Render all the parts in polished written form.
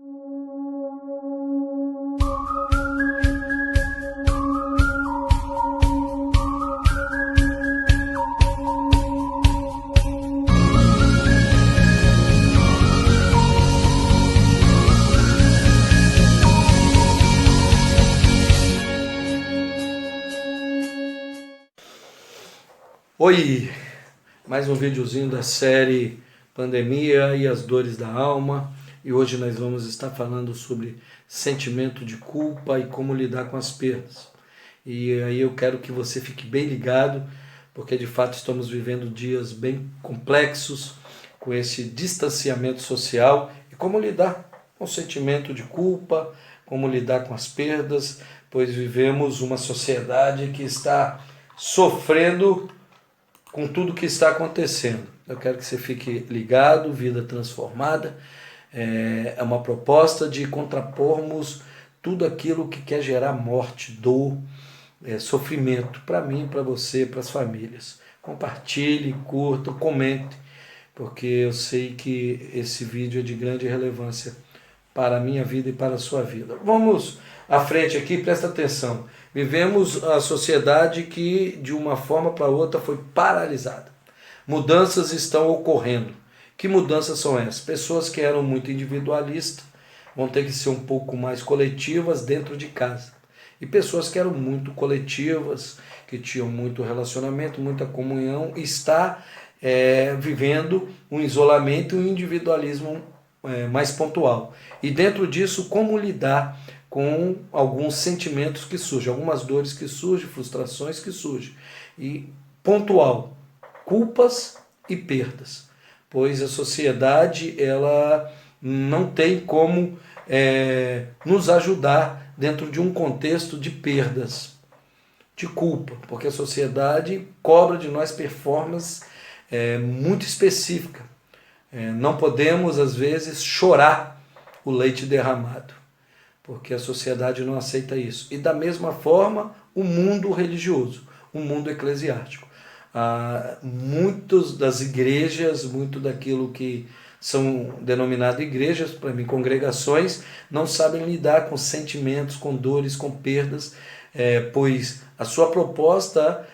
Oi, mais um videozinho da série Pandemia e as Dores da Alma, e hoje nós vamos estar falando sobre sentimento de culpa e como lidar com as perdas. E aí eu quero que você fique bem ligado, porque de fato estamos vivendo dias bem complexos com esse distanciamento social e como lidar com o sentimento de culpa, como lidar com as perdas, pois vivemos uma sociedade que está sofrendo com tudo que está acontecendo. Eu quero que você fique ligado, Vida Transformada. É uma proposta de contrapormos tudo aquilo que quer gerar morte, dor, sofrimento, para mim, para você, para as famílias. Compartilhe, curta, comente, porque eu sei que esse vídeo é de grande relevância para a minha vida e para a sua vida. Vamos à frente aqui, presta atenção. Vivemos a sociedade que de uma forma para outra foi paralisada. Mudanças estão ocorrendo. Que mudanças são essas? Pessoas que eram muito individualistas vão ter que ser um pouco mais coletivas dentro de casa. E pessoas que eram muito coletivas, que tinham muito relacionamento, muita comunhão, está vivendo um isolamento e um individualismo mais pontual. E dentro disso, como lidar com alguns sentimentos que surgem, algumas dores que surgem, frustrações que surgem. E pontual, culpas e perdas. Pois a sociedade ela não tem como nos ajudar dentro de um contexto de perdas, de culpa, porque a sociedade cobra de nós performance muito específica. Não podemos, às vezes, chorar o leite derramado, porque a sociedade não aceita isso. E da mesma forma, o mundo religioso, o mundo eclesiástico. Muitas das igrejas, muito daquilo que são denominadas igrejas, para mim, congregações, não sabem lidar com sentimentos, com dores, com perdas, pois a sua proposta,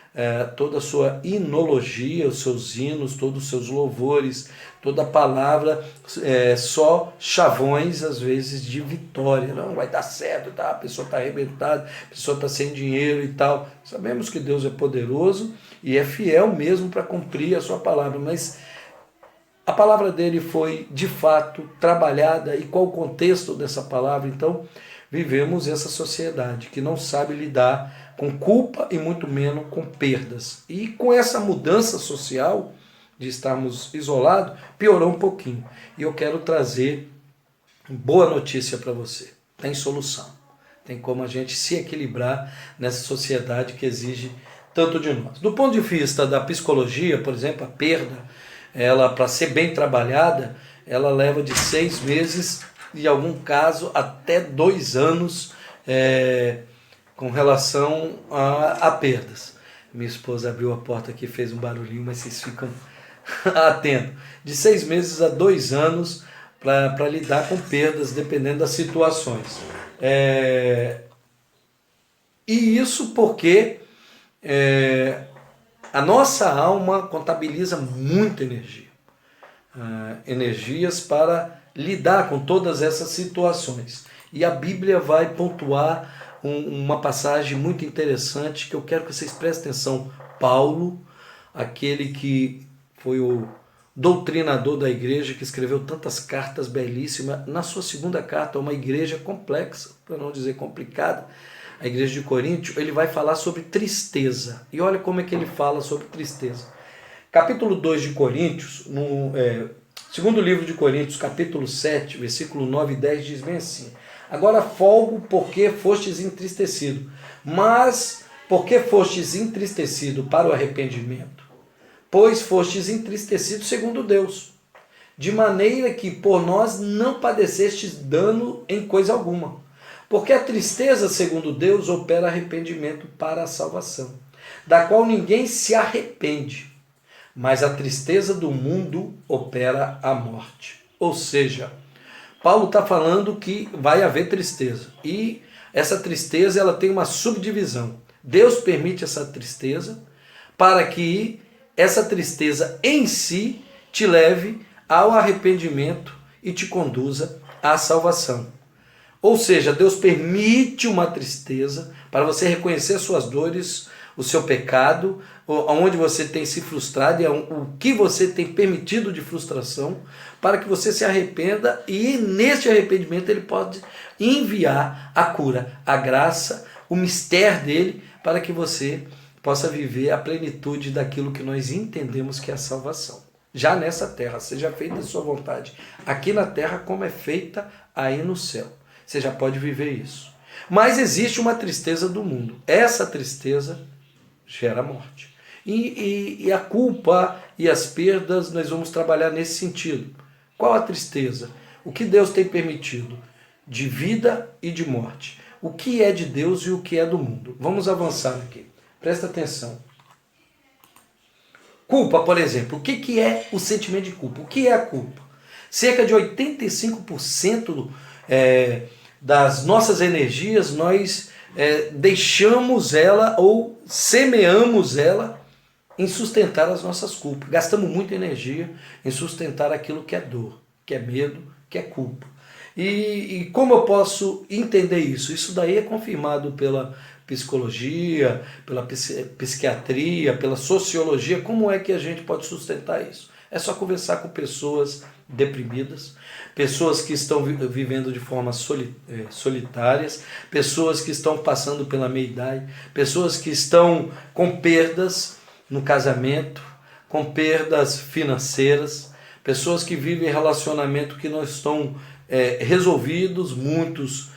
toda a sua hinologia, os seus hinos, todos os seus louvores, toda a palavra, só chavões, às vezes, de vitória. Não, vai dar certo, tá? A pessoa está arrebentada, a pessoa está sem dinheiro e tal. Sabemos que Deus é poderoso e é fiel mesmo para cumprir a sua palavra, mas a palavra dele foi, de fato, trabalhada. E qual o contexto dessa palavra? Então, vivemos essa sociedade que não sabe lidar com culpa e muito menos com perdas. E com essa mudança social de estarmos isolados, piorou um pouquinho. E eu quero trazer boa notícia para você. Tem solução. Tem como a gente se equilibrar nessa sociedade que exige tanto de nós. Do ponto de vista da psicologia, por exemplo, a perda, ela, para ser bem trabalhada, ela leva de 6 meses, em algum caso, até 2 anos, com relação a perdas. Minha esposa abriu a porta aqui, fez um barulhinho, mas vocês ficam atentos. De 6 meses a 2 anos para lidar com perdas, dependendo das situações. E isso porque a nossa alma contabiliza muita energia. Energias para lidar com todas essas situações. E a Bíblia vai pontuar uma passagem muito interessante que eu quero que vocês prestem atenção. Paulo, aquele que foi o doutrinador da igreja, que escreveu tantas cartas belíssimas, na sua segunda carta, uma igreja complexa, para não dizer complicada, a igreja de Coríntio, ele vai falar sobre tristeza. E olha como é que ele fala sobre tristeza. Capítulo 2 de Coríntios, segundo livro de Coríntios, capítulo 7, versículo 9 e 10, diz bem assim: agora folgo porque fostes entristecido, mas porque fostes entristecido para o arrependimento, pois fostes entristecido segundo Deus, de maneira que por nós não padecestes dano em coisa alguma, porque a tristeza segundo Deus opera arrependimento para a salvação, da qual ninguém se arrepende, mas a tristeza do mundo opera a morte. Ou seja, Paulo está falando que vai haver tristeza. E essa tristeza ela tem uma subdivisão. Deus permite essa tristeza para que essa tristeza em si te leve ao arrependimento e te conduza à salvação. Ou seja, Deus permite uma tristeza para você reconhecer as suas dores, o seu pecado, onde você tem se frustrado e o que você tem permitido de frustração, para que você se arrependa e neste arrependimento ele pode enviar a cura, a graça, o mistério dele, para que você possa viver a plenitude daquilo que nós entendemos que é a salvação. Já nessa terra, seja feita a sua vontade, aqui na terra como é feita aí no céu. Você já pode viver isso. Mas existe uma tristeza do mundo. Essa tristeza gera morte. E a culpa e as perdas, nós vamos trabalhar nesse sentido. Qual a tristeza? O que Deus tem permitido? De vida e de morte. O que é de Deus e o que é do mundo? Vamos avançar aqui. Presta atenção. Culpa, por exemplo. O que é o sentimento de culpa? O que é a culpa? Cerca de 85% das nossas energias nós deixamos ela ou semeamos ela em sustentar as nossas culpas. Gastamos muita energia em sustentar aquilo que é dor, que é medo, que é culpa. E como eu posso entender isso? Isso daí é confirmado pela psicologia, pela psiquiatria, pela sociologia. Como é que a gente pode sustentar isso? É só conversar com pessoas deprimidas, pessoas que estão vivendo de forma solitárias, pessoas que estão passando pela meia-idade, pessoas que estão com perdas no casamento, com perdas financeiras, pessoas que vivem relacionamento que não estão resolvidos, muitos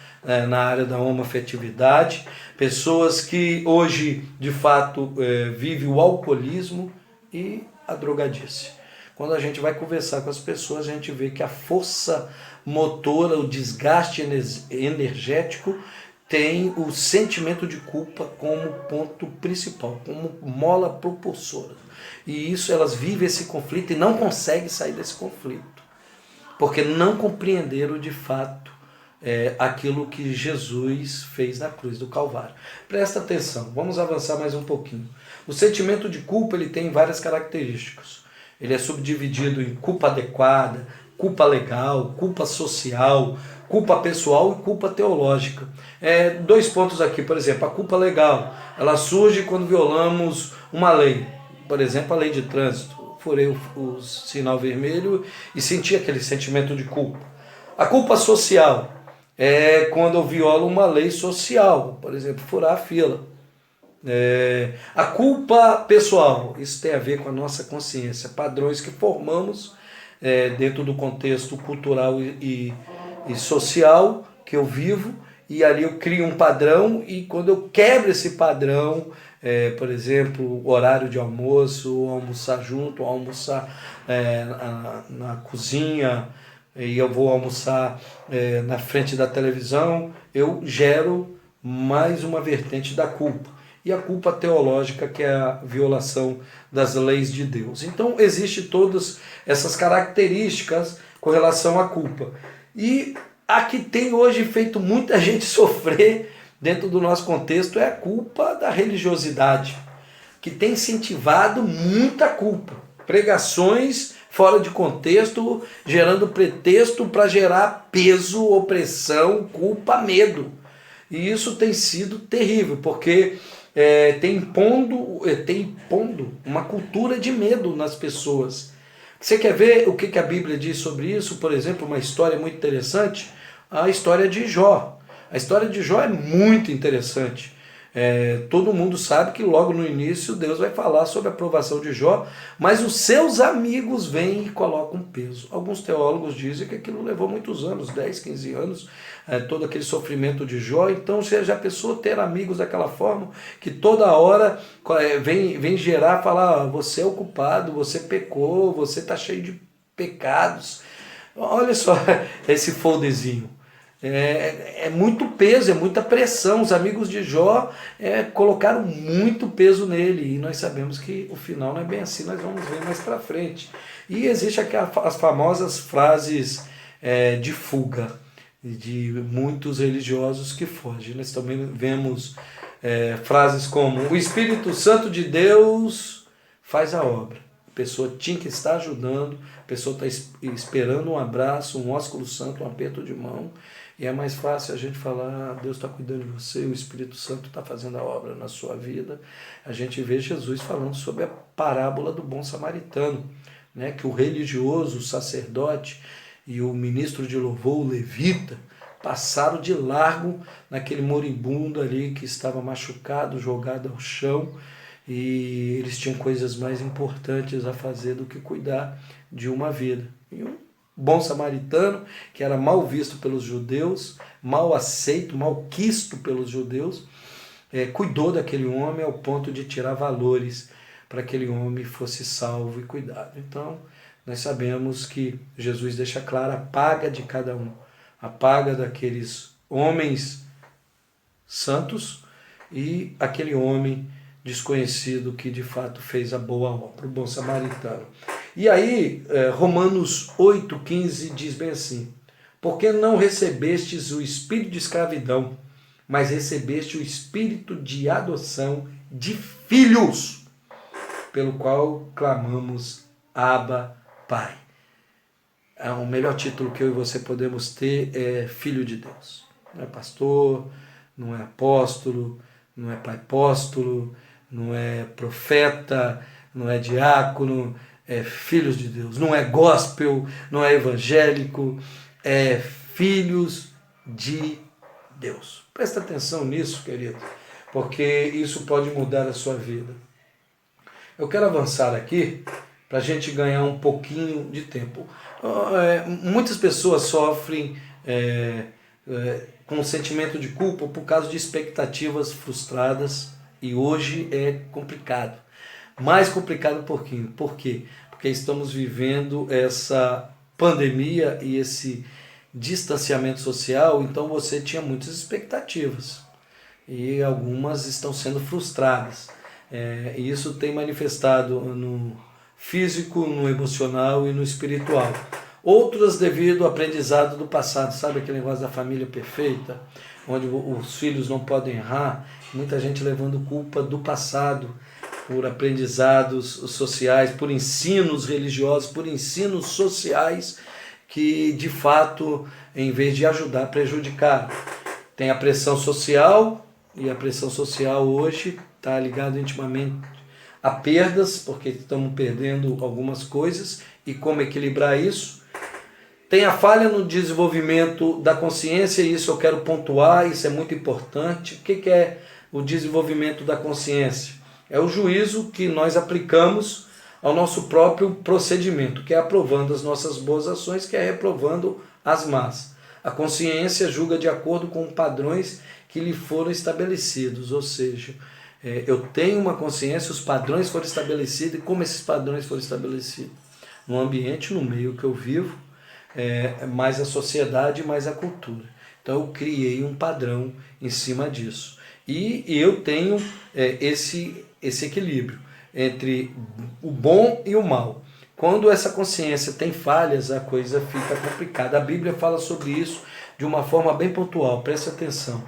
na área da homoafetividade, pessoas que hoje de fato vivem o alcoolismo e a drogadice. Quando a gente vai conversar com as pessoas, a gente vê que a força motora, o desgaste energético, tem o sentimento de culpa como ponto principal, como mola propulsora. E isso, elas vivem esse conflito e não conseguem sair desse conflito, porque não compreenderam de fato aquilo que Jesus fez na cruz do Calvário. Presta atenção, vamos avançar mais um pouquinho. O sentimento de culpa ele tem várias características. Ele é subdividido em culpa adequada, culpa legal, culpa social, culpa pessoal e culpa teológica. 2 pontos aqui, por exemplo, a culpa legal, ela surge quando violamos uma lei, por exemplo, a lei de trânsito. Furei o sinal vermelho e senti aquele sentimento de culpa. A culpa social é quando eu violo uma lei social, por exemplo, furar a fila. A culpa pessoal, isso tem a ver com a nossa consciência, padrões que formamos dentro do contexto cultural e social que eu vivo, e ali eu crio um padrão, e quando eu quebro esse padrão, por exemplo, horário de almoço, ou almoçar junto, ou almoçar na cozinha, e eu vou almoçar na frente da televisão, eu gero mais uma vertente da culpa. E a culpa teológica, que é a violação das leis de Deus. Então, existem todas essas características com relação à culpa. E a que tem hoje feito muita gente sofrer dentro do nosso contexto é a culpa da religiosidade, que tem incentivado muita culpa. Pregações fora de contexto, gerando pretexto para gerar peso, opressão, culpa, medo. E isso tem sido terrível, porque tem impondo uma cultura de medo nas pessoas. Você quer ver o que a Bíblia diz sobre isso? Por exemplo, uma história muito interessante, a história de Jó. A história de Jó é muito interessante. Todo mundo sabe que logo no início Deus vai falar sobre a aprovação de Jó, mas os seus amigos vêm e colocam peso. Alguns teólogos dizem que aquilo levou muitos anos, 10, 15 anos, todo aquele sofrimento de Jó. Então, se a pessoa ter amigos daquela forma, que toda hora vem gerar, falar, você é o culpado, você pecou, você está cheio de pecados. Olha só esse folderzinho. É muito peso, é muita pressão. Os amigos de Jó colocaram muito peso nele, e nós sabemos que o final não é bem assim, nós vamos ver mais para frente. E existe as famosas frases de fuga de muitos religiosos que fogem. Nós também vemos frases como: o Espírito Santo de Deus faz a obra. A pessoa tinha que estar ajudando, a pessoa está esperando um abraço, um ósculo santo, um aperto de mão, e é mais fácil a gente falar: Deus está cuidando de você, o Espírito Santo está fazendo a obra na sua vida. A gente vê Jesus falando sobre a parábola do bom samaritano, né, que o religioso, o sacerdote e o ministro de louvor, o levita, passaram de largo naquele moribundo ali que estava machucado, jogado ao chão, e eles tinham coisas mais importantes a fazer do que cuidar de uma vida. E um bom samaritano, que era mal visto pelos judeus, mal aceito, mal quisto pelos judeus, cuidou daquele homem ao ponto de tirar valores para que aquele homem fosse salvo e cuidado. Então, nós sabemos que Jesus deixa clara a paga de cada um, a paga daqueles homens santos e aquele homem desconhecido que de fato fez a boa obra, o bom samaritano. E aí, Romanos 8,15 diz bem assim: porque não recebestes o espírito de escravidão, mas recebeste o espírito de adoção de filhos, pelo qual clamamos: Abba, Pai. O melhor título que eu e você podemos ter é filho de Deus. Não é pastor, não é apóstolo, não é pai apóstolo, não é profeta, não é diácono, é filhos de Deus. Não é gospel, não é evangélico, é filhos de Deus. Presta atenção nisso, querido, porque isso pode mudar a sua vida. Eu quero avançar aqui para a gente ganhar um pouquinho de tempo. Muitas pessoas sofrem com um sentimento de culpa por causa de expectativas frustradas, e hoje é complicado. Mais complicado por quê? Porque estamos vivendo essa pandemia e esse distanciamento social, então você tinha muitas expectativas e algumas estão sendo frustradas. E isso tem manifestado no físico, no emocional e no espiritual. Outras devido ao aprendizado do passado, sabe aquele negócio da família perfeita, onde os filhos não podem errar, muita gente levando culpa do passado, por aprendizados sociais, por ensinos religiosos, por ensinos sociais que de fato, em vez de ajudar, prejudicaram. Tem a pressão social, e a pressão social hoje está ligada intimamente a perdas, porque estamos perdendo algumas coisas, e como equilibrar isso. Tem a falha no desenvolvimento da consciência, e isso eu quero pontuar, isso é muito importante. O que é o desenvolvimento da consciência? É o juízo que nós aplicamos ao nosso próprio procedimento, que é aprovando as nossas boas ações, que é reprovando as más. A consciência julga de acordo com padrões que lhe foram estabelecidos, ou seja, eu tenho uma consciência, os padrões foram estabelecidos, e como esses padrões foram estabelecidos? No ambiente, no meio que eu vivo, mais a sociedade, mais a cultura. Então eu criei um padrão em cima disso. E eu tenho esse equilíbrio entre o bom e o mal. Quando essa consciência tem falhas, a coisa fica complicada. A Bíblia fala sobre isso de uma forma bem pontual, preste atenção.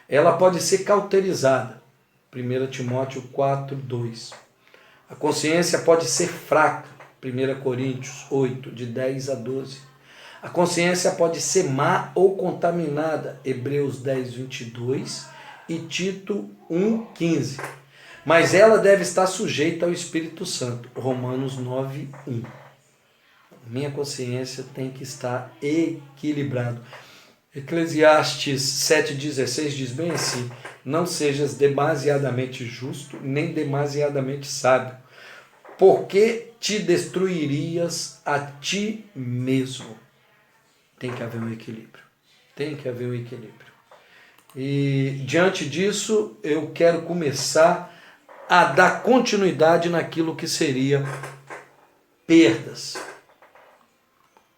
Ela pode ser cauterizada. 1 Timóteo 4:2. A consciência pode ser fraca. 1 Coríntios 8, de 10 a 12. A consciência pode ser má ou contaminada. Hebreus 10, 22 e Tito 1:15. Mas ela deve estar sujeita ao Espírito Santo. Romanos 9:1. Minha consciência tem que estar equilibrada. Eclesiastes 7,16 diz bem assim: não sejas demasiadamente justo, nem demasiadamente sábio, porque te destruirias a ti mesmo. Tem que haver um equilíbrio. Tem que haver um equilíbrio. E diante disso, eu quero começar a dar continuidade naquilo que seria perdas.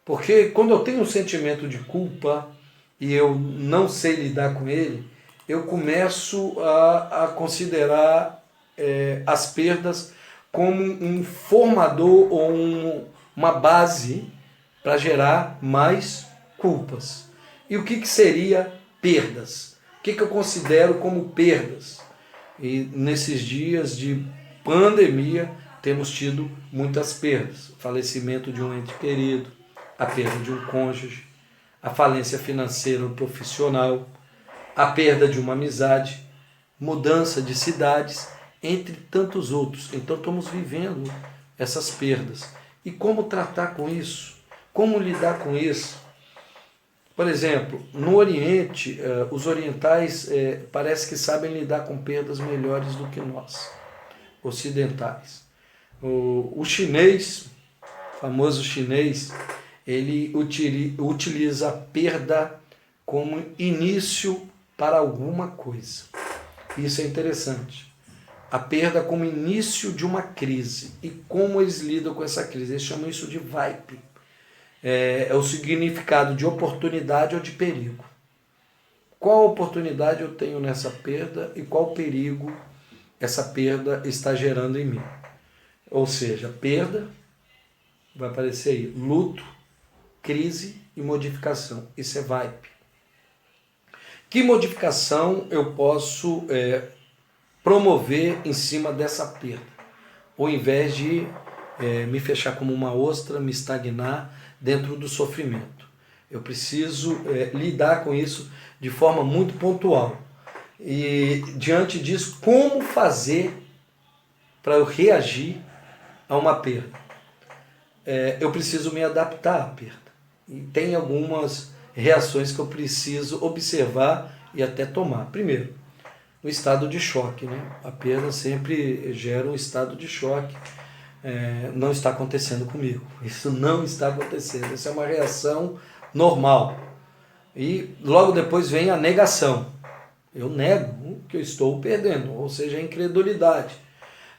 Porque quando eu tenho um sentimento de culpa e eu não sei lidar com ele, eu começo a considerar as perdas como um formador ou uma base para gerar mais culpas. E o que seria perdas? O que eu considero como perdas? E nesses dias de pandemia, temos tido muitas perdas. O falecimento de um ente querido, a perda de um cônjuge, a falência financeira ou profissional, a perda de uma amizade, mudança de cidades, entre tantos outros. Então estamos vivendo essas perdas. E como tratar com isso? Como lidar com isso? Por exemplo, no Oriente, os orientais parece que sabem lidar com perdas melhores do que nós, ocidentais. O chinês, famoso chinês, ele utiliza a perda como início para alguma coisa. Isso é interessante. A perda como início de uma crise. E como eles lidam com essa crise? Eles chamam isso de vibe. É o significado de oportunidade ou de perigo. Qual oportunidade eu tenho nessa perda e qual perigo essa perda está gerando em mim? Ou seja, perda, vai aparecer aí, luto, crise e modificação. Isso é vibe. Que modificação eu posso promover em cima dessa perda? Ao invés de me fechar como uma ostra, me estagnar dentro do sofrimento. Eu preciso lidar com isso de forma muito pontual. E diante disso, como fazer para eu reagir a uma perda? Eu preciso me adaptar à perda. E tem algumas reações que eu preciso observar e até tomar. Primeiro, o estado de choque, né? A perda sempre gera um estado de choque. Não está acontecendo comigo. Isso não está acontecendo. Isso é uma reação normal. E logo depois vem a negação. Eu nego que eu estou perdendo, ou seja, a incredulidade.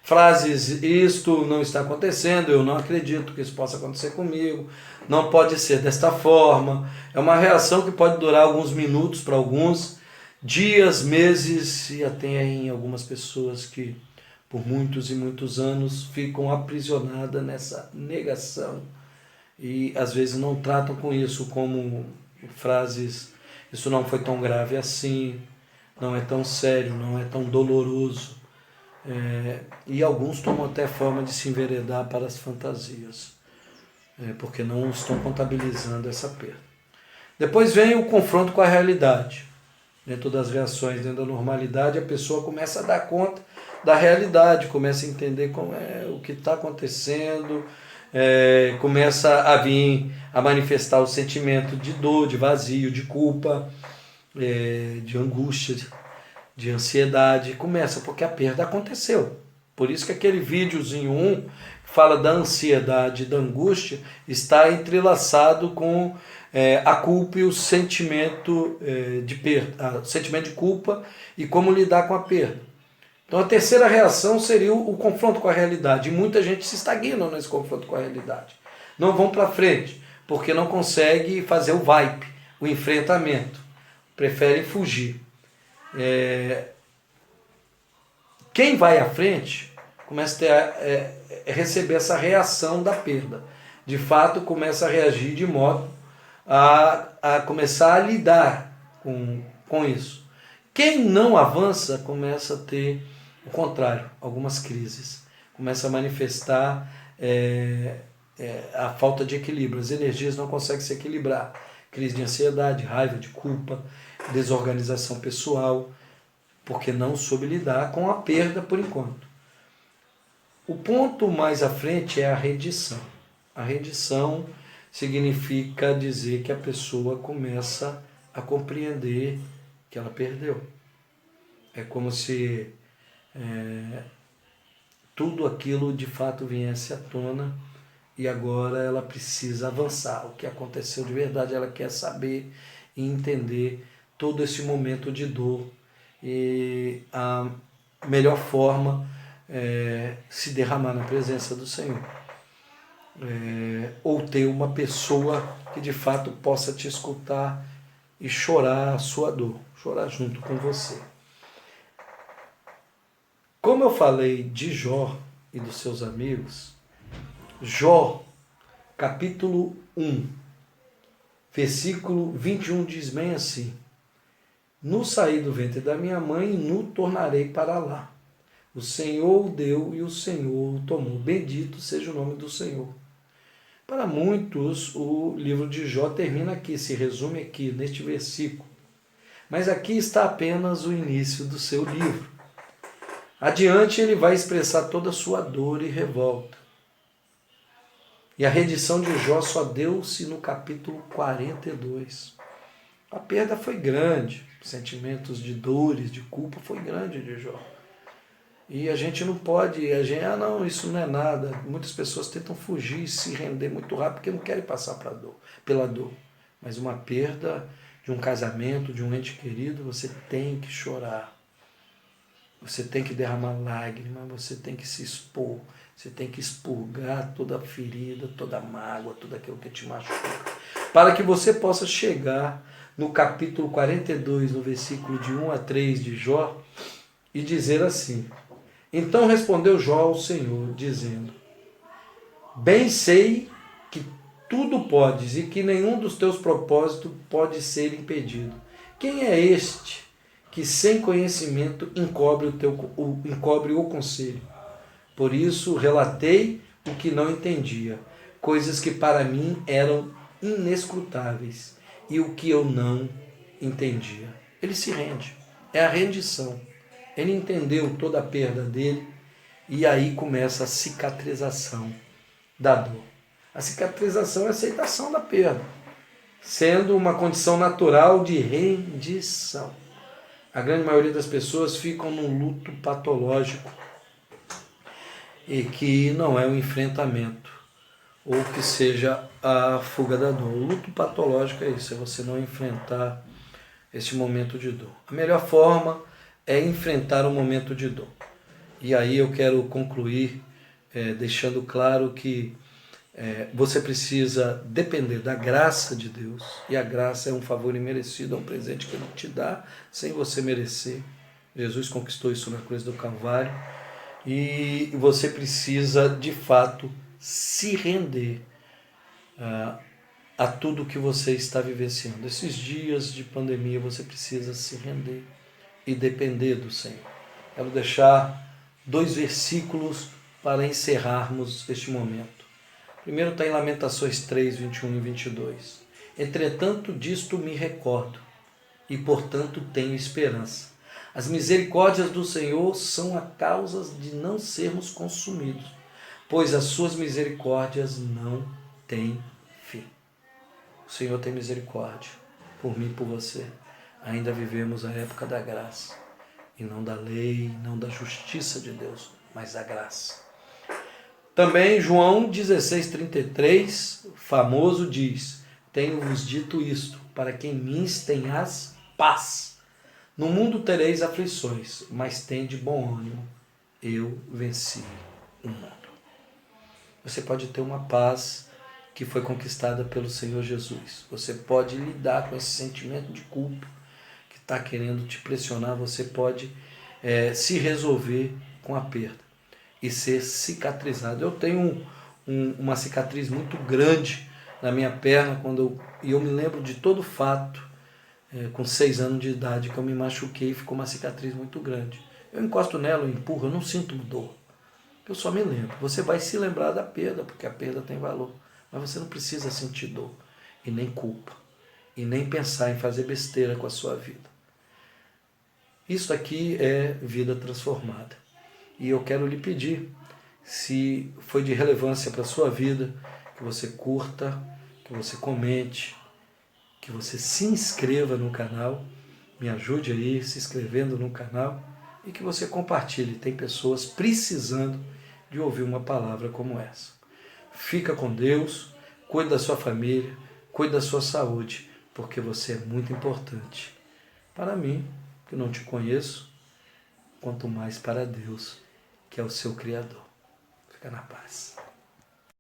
Frases, isto não está acontecendo, eu não acredito que isso possa acontecer comigo, não pode ser desta forma. É uma reação que pode durar alguns minutos para alguns, dias, meses, e até em algumas pessoas que por muitos e muitos anos ficam aprisionadas nessa negação e às vezes não tratam com isso como frases, isso não foi tão grave assim, não é tão sério, não é tão doloroso. E alguns tomam até forma de se enveredar para as fantasias, porque não estão contabilizando essa perda. Depois vem o confronto com a realidade. Dentro das reações, dentro da normalidade, a pessoa começa a dar conta da realidade, começa a entender como é o que está acontecendo, começa a vir a manifestar o sentimento de dor, de vazio, de culpa, de angústia, de ansiedade. Começa porque a perda aconteceu. Por isso que aquele videozinho 1 que fala da ansiedade, da angústia, está entrelaçado com a culpa e o sentimento de perda, o sentimento de culpa e como lidar com a perda. Então a terceira reação seria o confronto com a realidade. E muita gente se estagna nesse confronto com a realidade. Não vão para frente, porque não consegue fazer o vibe, o enfrentamento. Preferem fugir. Quem vai à frente começa a receber essa reação da perda. De fato, começa a reagir de modo a começar a lidar com isso. Quem não avança começa a ter o contrário, algumas crises. Começa a manifestar a falta de equilíbrio. As energias não conseguem se equilibrar. Crise de ansiedade, raiva, de culpa, desorganização pessoal, porque não soube lidar com a perda por enquanto. O ponto mais à frente é a redição. A redição significa dizer que a pessoa começa a compreender que ela perdeu. É como se tudo aquilo de fato viesse à tona e agora ela precisa avançar. O que aconteceu de verdade, ela quer saber e entender todo esse momento de dor. E a melhor forma é se derramar na presença do Senhor. Ou ter uma pessoa que de fato possa te escutar e chorar a sua dor, chorar junto com você. Como eu falei de Jó e dos seus amigos, Jó, capítulo 1, Versículo 21 diz bem assim: no saí do ventre da minha mãe, no tornarei para lá. O Senhor o deu e o Senhor o tomou. Bendito seja o nome do Senhor. Para muitos, o livro de Jó termina aqui, se resume aqui, neste versículo. Mas aqui está apenas o início do seu livro. Adiante ele vai expressar toda a sua dor e revolta. E a redição de Jó só deu-se no capítulo 42. A perda foi grande, sentimentos de dores, de culpa foi grande de Jó. E a gente não pode, não, isso não é nada. Muitas pessoas tentam fugir e se render muito rápido porque não querem passar pela dor. Mas uma perda de um casamento, de um ente querido, você tem que chorar. Você tem que derramar lágrimas, você tem que se expor, você tem que expurgar toda a ferida, toda a mágoa, tudo aquilo que te machuca. Para que você possa chegar no capítulo 42, no versículo de 1 a 3 de Jó, e dizer assim: então respondeu Jó ao Senhor, dizendo: bem sei que tudo podes e que nenhum dos teus propósitos pode ser impedido. Quem é este que sem conhecimento encobre o conselho? Por isso relatei o que não entendia, coisas que para mim eram inescrutáveis, e o que eu não entendia. Ele se rende, é a rendição. Ele entendeu toda a perda dele e aí começa a cicatrização da dor. A cicatrização é a aceitação da perda, sendo uma condição natural de rendição. A grande maioria das pessoas ficam num luto patológico e que não é um enfrentamento ou que seja a fuga da dor. O luto patológico é isso, é você não enfrentar esse momento de dor. A melhor forma é enfrentar o momento de dor. E aí eu quero concluir deixando claro que você precisa depender da graça de Deus, e a graça é um favor imerecido, é um presente que Ele te dá sem você merecer. Jesus conquistou isso na cruz do Calvário, e você precisa de fato se render a tudo que você está vivenciando. Esses dias de pandemia você precisa se render e depender do Senhor. Quero deixar 2 versículos para encerrarmos este momento. Primeiro está em Lamentações 3, 21 e 22. Entretanto, disto me recordo, e portanto tenho esperança. As misericórdias do Senhor são a causa de não sermos consumidos, pois as suas misericórdias não têm fim. O Senhor tem misericórdia por mim e por você. Ainda vivemos a época da graça, e não da lei, não da justiça de Deus, mas da graça. Também João 16,33, famoso, diz: tenho-vos dito isto, para que em mim tenhas paz. No mundo tereis aflições, mas tende bom ânimo, eu venci o mundo. Você pode ter uma paz que foi conquistada pelo Senhor Jesus. Você pode lidar com esse sentimento de culpa que está querendo te pressionar. Você pode se resolver com a perda e ser cicatrizado. Eu tenho uma cicatriz muito grande na minha perna e eu me lembro de todo o fato, com 6 anos de idade, que eu me machuquei e ficou uma cicatriz muito grande. Eu encosto nela, eu empurro, eu não sinto dor. Eu só me lembro. Você vai se lembrar da perda, porque a perda tem valor. Mas você não precisa sentir dor, e nem culpa, e nem pensar em fazer besteira com a sua vida. Isso aqui é vida transformada. E eu quero lhe pedir, se foi de relevância para a sua vida, que você curta, que você comente, que você se inscreva no canal, me ajude aí se inscrevendo no canal, e que você compartilhe. Tem pessoas precisando de ouvir uma palavra como essa. Fica com Deus, cuide da sua família, cuide da sua saúde, porque você é muito importante. Para mim, que não te conheço, quanto mais para Deus, que é o seu Criador. Fica na paz.